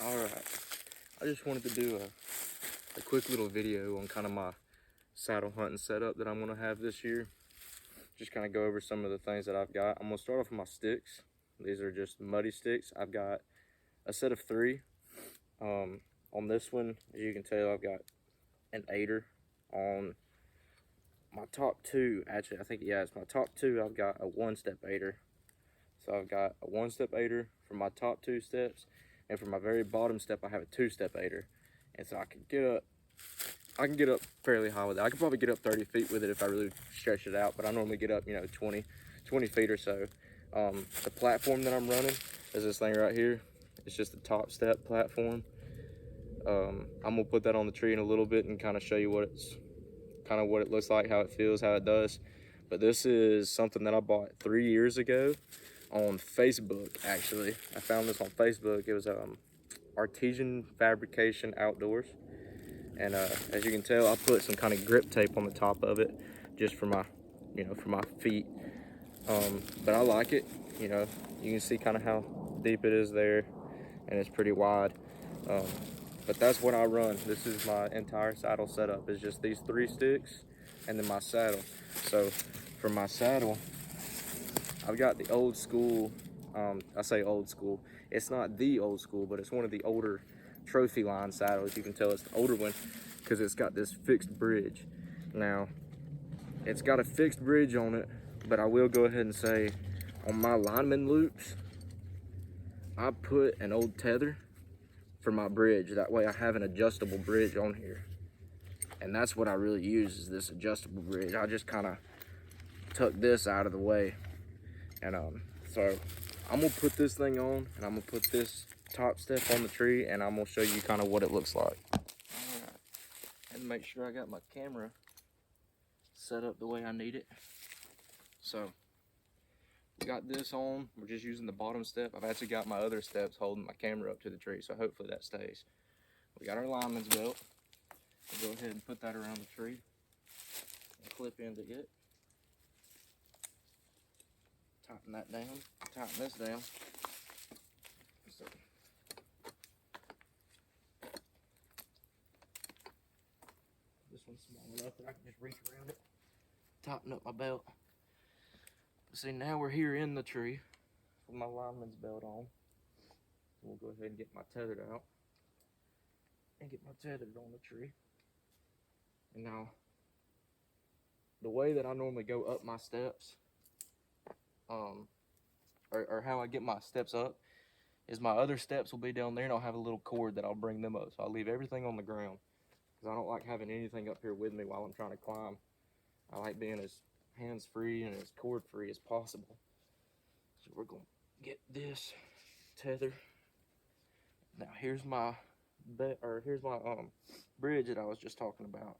Alright, I just wanted to do a quick little video on kind of my saddle hunting setup that I'm going to have this year. Just kind of go over some of the things that I've got. I'm going to start off with my sticks. These are just muddy sticks. I've got a set of 3. On this one, as you can tell, I've got an 8er. On my top 2, actually, I think, yeah, it's my top 2, I've got a 1-step 8er. So I've got a 1-step 8er for my top 2 steps. And for my very bottom step, I have a 2-step 8er. And so I can get up fairly high with it. I could probably get up 30 feet with it if I really stretch it out, but I normally get up, 20 feet or so. The platform that I'm running is this thing right here. It's just the top step platform. I'm gonna put that on the tree in a little bit and kind of show you what it looks like, how it feels, how it does. But this is something that I bought 3 years ago on Facebook. Actually, I found this on Facebook. It was Artisan Outdoors, and as you can tell, I put some kind of grip tape on the top of it just for my feet. But I like it. You can see kind of how deep it is there, and it's pretty wide. But that's what I run. This is my entire saddle setup. It's just these 3 sticks and then my saddle. So for my saddle, I've got the old school, I say old school, it's not the old school, but it's one of the older trophyline saddles. You can tell it's the older one because it's got this fixed bridge. Now, it's got a fixed bridge on it, but I will go ahead and say on my lineman loops, I put an old tether for my bridge. That way I have an adjustable bridge on here. And that's what I really use, is this adjustable bridge. I just kind of tuck this out of the way. And so I'm gonna put this thing on, and I'm gonna put this top step on the tree, and I'm gonna show you kind of what it looks like. All right, and make sure I got my camera set up the way I need it. So we got this on. We're just using the bottom step. I've actually got my other steps holding my camera up to the tree, so hopefully that stays. We got our lineman's belt. We'll go ahead and put that around the tree and clip into it. Tighten that down, tighten this down. So, this one's small enough that I can just reach around it, tighten up my belt. See, now we're here in the tree with my lineman's belt on. We'll go ahead and get my tethered out and get my tethered on the tree. And now, the way that I normally go up my steps, or how I get my steps up, is my other steps will be down there, and I'll have a little cord that I'll bring them up. So I'll leave everything on the ground, because I don't like having anything up here with me while I'm trying to climb. I like being as hands-free and as cord-free as possible. So we're going to get this tether. Now here's my bridge that I was just talking about.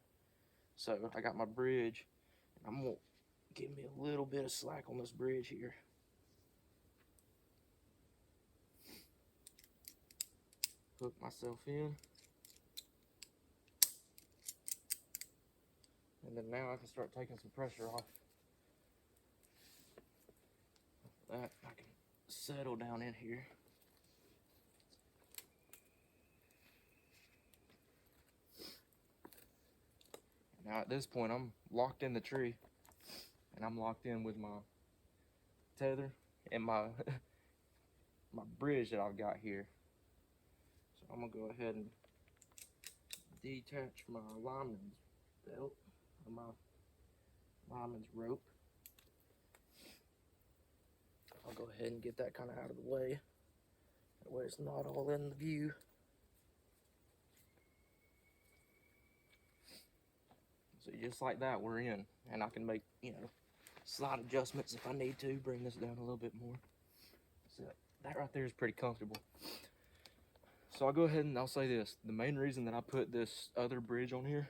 So I got my bridge, and I'm going to give me a little bit of slack on this bridge here. Hook myself in. And then now I can start taking some pressure off. After that, I can settle down in here. Now at this point, I'm locked in the tree, and I'm locked in with my tether and my my bridge that I've got here. So I'm gonna go ahead and detach my lineman's belt, or my lineman's rope. I'll go ahead and get that kind of out of the way. That way it's not all in the view. So just like that, we're in. And I can make, slight adjustments if I need to. Bring this down a little bit more. So that right there is pretty comfortable. So I'll go ahead and I'll say this. The main reason that I put this other bridge on here,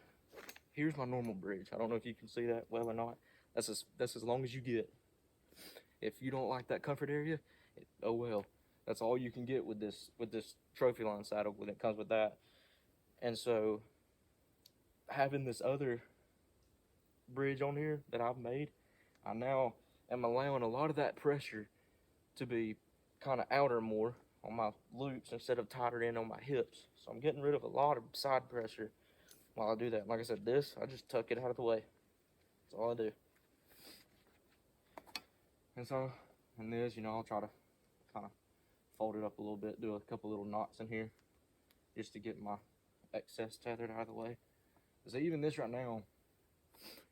here's my normal bridge. I don't know if you can see that well or not. That's as long as you get. If you don't like that comfort area, oh well. That's all you can get with this trophyline saddle when it comes with that. And so having this other bridge on here that I've made, I now am allowing a lot of that pressure to be kind of outer more on my loops instead of tighter in on my hips. So I'm getting rid of a lot of side pressure while I do that. Like I said, this, I just tuck it out of the way. That's all I do. And so, in this, you know, I'll try to kind of fold it up a little bit, do a couple little knots in here just to get my excess tethered out of the way. So even this right now,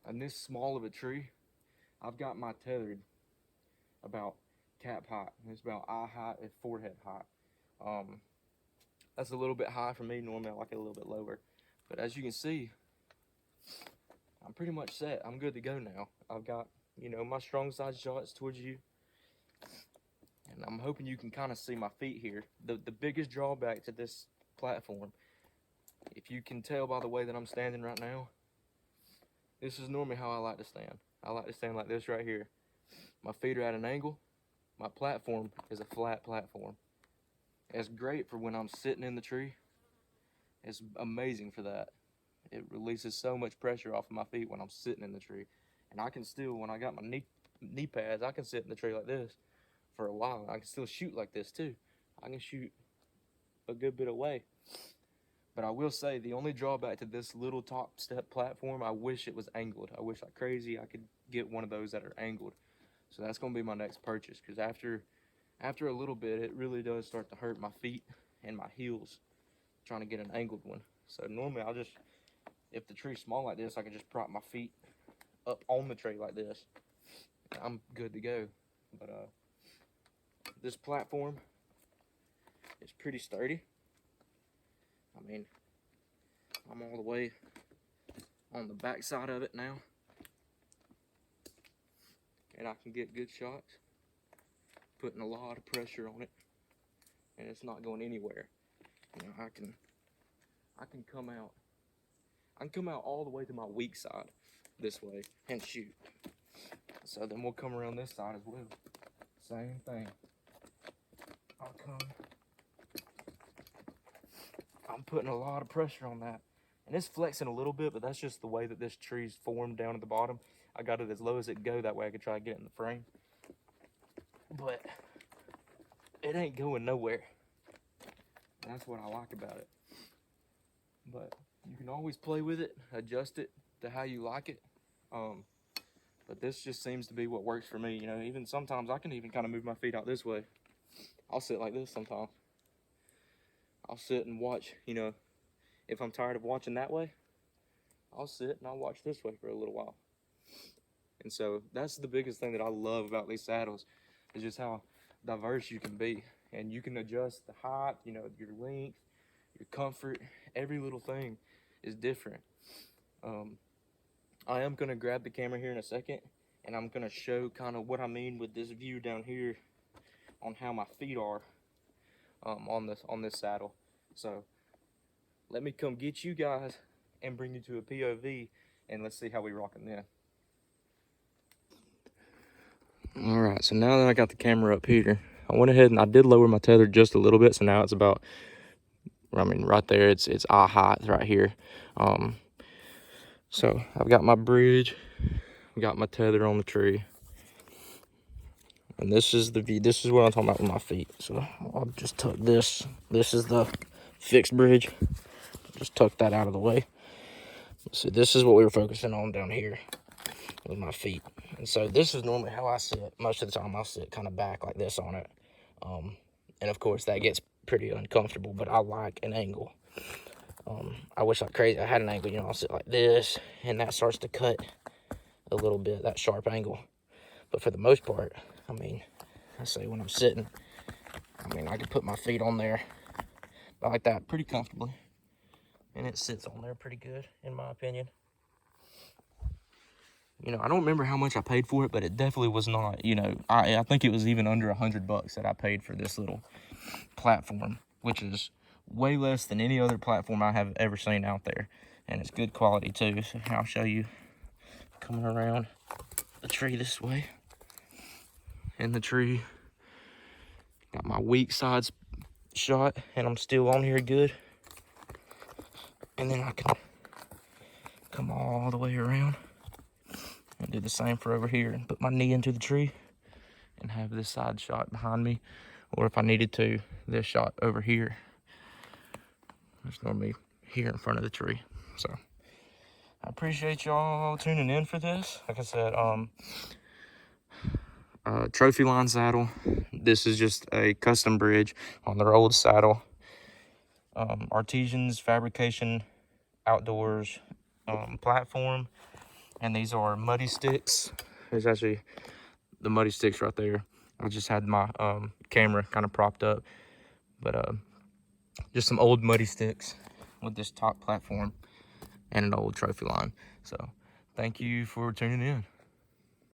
on this small of a tree, I've got my tethered about cap height. It's about eye height and forehead height. That's a little bit high for me. Normally I like it a little bit lower. But as you can see, I'm pretty much set. I'm good to go now. I've got, you know, my strong side shots towards you. And I'm hoping you can kind of see my feet here. The biggest drawback to this platform, if you can tell by the way that I'm standing right now, this is normally how I like to stand. I like to stand like this right here. My feet are at an angle. My platform is a flat platform. It's great for when I'm sitting in the tree. It's amazing for that. It releases so much pressure off of my feet when I'm sitting in the tree. And I can still, when I got my knee pads, I can sit in the tree like this for a while. I can still shoot like this too. I can shoot a good bit away. But I will say, the only drawback to this little top step platform, I wish it was angled. I wish like crazy I could get one of those that are angled. So that's going to be my next purchase, because after a little bit, it really does start to hurt my feet and my heels trying to get an angled one. So normally I'll just, if the tree's small like this, I can just prop my feet up on the tree like this. I'm good to go. But this platform is pretty sturdy. I mean, I'm all the way on the back side of it now, and I can get good shots, putting a lot of pressure on it, and it's not going anywhere. You know, I can come out all the way to my weak side this way and shoot. So then we'll come around this side as well. Same thing. I'm putting a lot of pressure on that. And it's flexing a little bit, but that's just the way that this tree's formed down at the bottom. I got it as low as it can go, that way I could try to get it in the frame. But it ain't going nowhere. And that's what I like about it. But you can always play with it, adjust it to how you like it. But this just seems to be what works for me. You know, even sometimes I can even kind of move my feet out this way. I'll sit like this sometimes. I'll sit and watch, you know, if I'm tired of watching that way, I'll sit and I'll watch this way for a little while. And so that's the biggest thing that I love about these saddles, is just how diverse you can be. And you can adjust the height, you know, your length, your comfort, every little thing is different. I am going to grab the camera here in a second, and I'm going to show kind of what I mean with this view down here on how my feet are on this saddle. So let me come get you guys and bring you to a POV, and let's see how we rockin' then. All right, so now that I got the camera up here, I went ahead and I did lower my tether just a little bit, so now it's about, I mean, right there, it's eye height right here. So I've got my bridge, I've got my tether on the tree, and this is the view. This is what I'm talking about with my feet. So I'll just tuck this. This is the fixed bridge. Just tuck that out of the way. So this is what we were focusing on down here with my feet. And so this is normally how I sit. Most of the time I'll sit kind of back like this on it. And of course that gets pretty uncomfortable, but I like an angle. I wish like crazy I had an angle, you know, I'll sit like this, and that starts to cut a little bit, that sharp angle. But for the most part, I mean, I say when I'm sitting, I mean, I can put my feet on there like that pretty comfortably. And it sits on there pretty good, in my opinion. You know, I don't remember how much I paid for it, but it definitely was not, you know, I think it was even under $100 that I paid for this little platform, which is way less than any other platform I have ever seen out there. And it's good quality too. So I'll show you coming around the tree this way. In the tree, got my weak sides shot, and I'm still on here good. And then I can come all the way around and do the same for over here and put my knee into the tree and have this side shot behind me or if I needed to, this shot over here. It's normally here in front of the tree. So I appreciate y'all tuning in for this. Like I said, trophyline saddle. This is just a custom bridge on their old saddle. Artisan's Fabrication Outdoors platform, and these are muddy sticks. There's actually the muddy sticks right there. I just had my camera kind of propped up, but just some old muddy sticks with this top platform and an old trophy line. So thank you for tuning in.